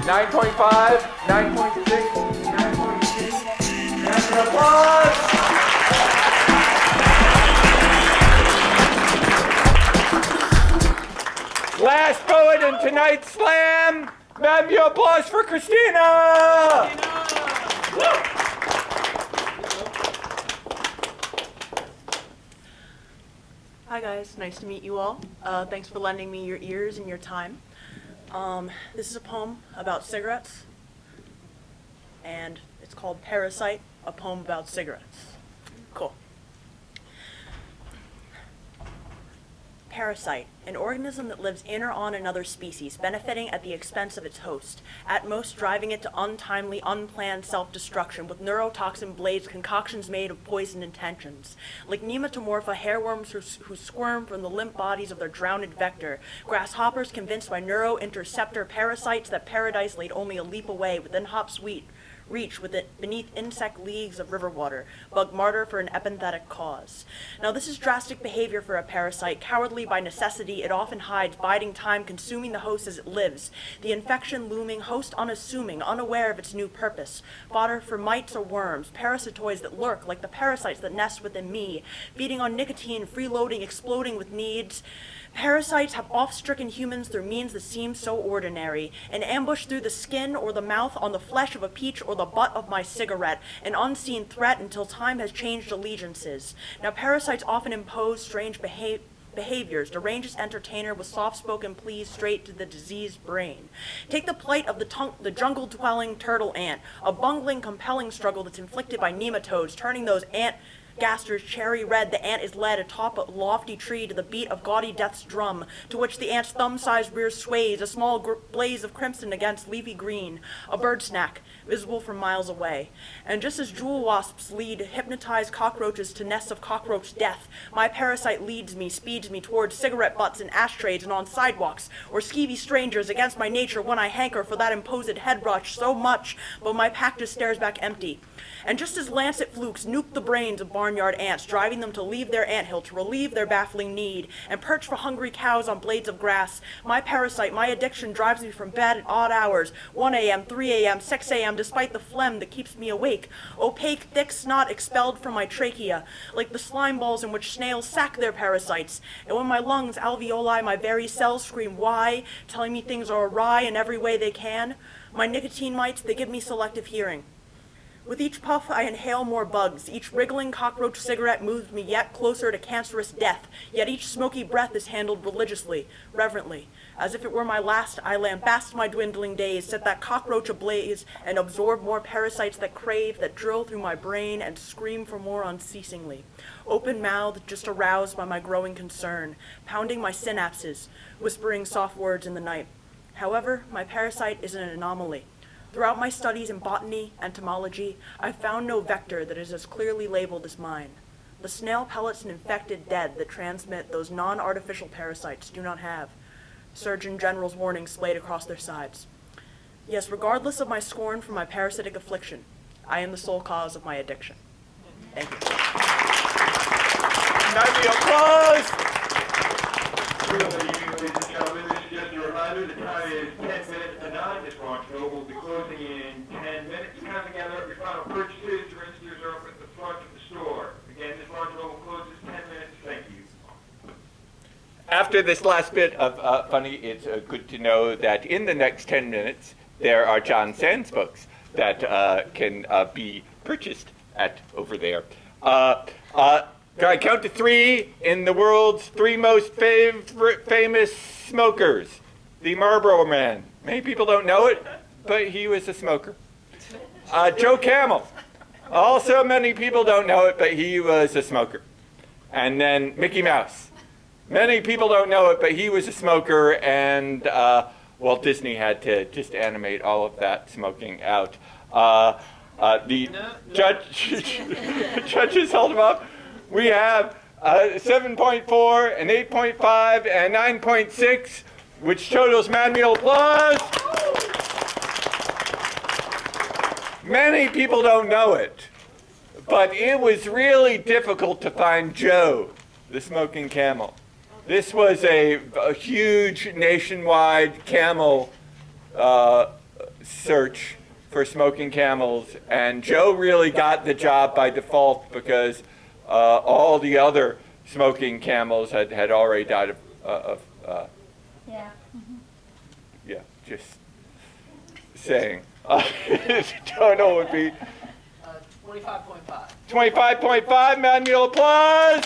9.5, 9.6, 9.6. Round of applause. Last poet in tonight's slam. Round of applause for Christina. Hi guys, nice to meet you all. Thanks for lending me your ears and your time. This is a poem about cigarettes, and it's called Parasite, a poem about cigarettes. Cool. Parasite, an organism that lives in or on another species, benefiting at the expense of its host, at most driving it to untimely, unplanned self-destruction with neurotoxin blazed concoctions made of poisoned intentions. Like nematomorpha hairworms who squirm from the limp bodies of their drowned vector, grasshoppers convinced by neurointerceptor parasites that paradise laid only a leap away within hop sweet reach with it beneath insect leagues of river water, bug martyr for an epenthetic cause. Now this is drastic behavior for a parasite. Cowardly by necessity, it often hides, biding time, consuming the host as it lives. The infection looming, host unassuming, unaware of its new purpose. Fodder for mites or worms, parasitoids that lurk like the parasites that nest within me, feeding on nicotine, freeloading, exploding with needs. Parasites have oft-stricken humans through means that seem so ordinary. An ambush through the skin or the mouth, on the flesh of a peach or the butt of my cigarette. An unseen threat until time has changed allegiances. Now parasites often impose strange behaviors, derange its entertainer with soft-spoken pleas straight to the diseased brain. Take the plight of the jungle-dwelling turtle ant, a bungling, compelling struggle that's inflicted by nematodes, turning those ant gasters cherry red. The ant is led atop a lofty tree to the beat of gaudy death's drum, to which the ant's thumb-sized rear sways, a small blaze of crimson against leafy green, a bird snack, visible from miles away. And just as jewel wasps lead hypnotized cockroaches to nests of cockroach death, my parasite speeds me towards cigarette butts and ashtrays and on sidewalks, or skeevy strangers against my nature when I hanker for that imposed head brush so much, but my pack just stares back empty. And just as lancet flukes nuke the brains of barnyard ants, driving them to leave their anthill to relieve their baffling need, and perch for hungry cows on blades of grass, my parasite, my addiction drives me from bed at odd hours, 1 a.m., 3 a.m., 6 a.m., despite the phlegm that keeps me awake, opaque, thick snot expelled from my trachea, like the slime balls in which snails sack their parasites. And when my lungs, alveoli, my very cells scream why, telling me things are awry in every way they can, my nicotine mites, they give me selective hearing. With each puff, I inhale more bugs. Each wriggling cockroach cigarette moves me yet closer to cancerous death, yet each smoky breath is handled religiously, reverently. As if it were my last, I lambast my dwindling days, set that cockroach ablaze, and absorb more parasites that crave, that drill through my brain, and scream for more unceasingly. Open-mouthed, just aroused by my growing concern, pounding my synapses, whispering soft words in the night. However, my parasite is an anomaly. Throughout my studies in botany, entomology, I've found no vector that is as clearly labeled as mine. The snail pellets and infected dead that transmit those non-artificial parasites do not have. Surgeon General's warnings splayed across their sides. Yes, regardless of my scorn for my parasitic affliction, I am the sole cause of my addiction. Thank you. Round of applause. Ladies and gentlemen, this is just a reminder, the time is 10 minutes to 9. This launch show will be closing in 10 minutes. You come together, your final purchases, your registers are up at the front of the store. Again, this launch show will close in 10 minutes. Thank you. After this last bit of funny, it's good to know that in the next 10 minutes, there are John Sands books that can be purchased at over there. Can I count to 3 in the world's 3 most famous smokers? The Marlboro Man. Many people don't know it, but he was a smoker. Joe Camel. Also, many people don't know it, but he was a smoker. And then Mickey Mouse. Many people don't know it, but he was a smoker, and Walt Disney had to just animate all of that smoking out. The judges held him up. We have 7.4, an 8.5, and 9.6, which totals manual applause. Many people don't know it, but it was really difficult to find Joe, the smoking camel. This was a huge nationwide camel search for smoking camels, and Joe really got the job by default because all the other smoking camels had already died of Yeah. yeah, just saying. Total would be 25.5. 25.5, manual applause.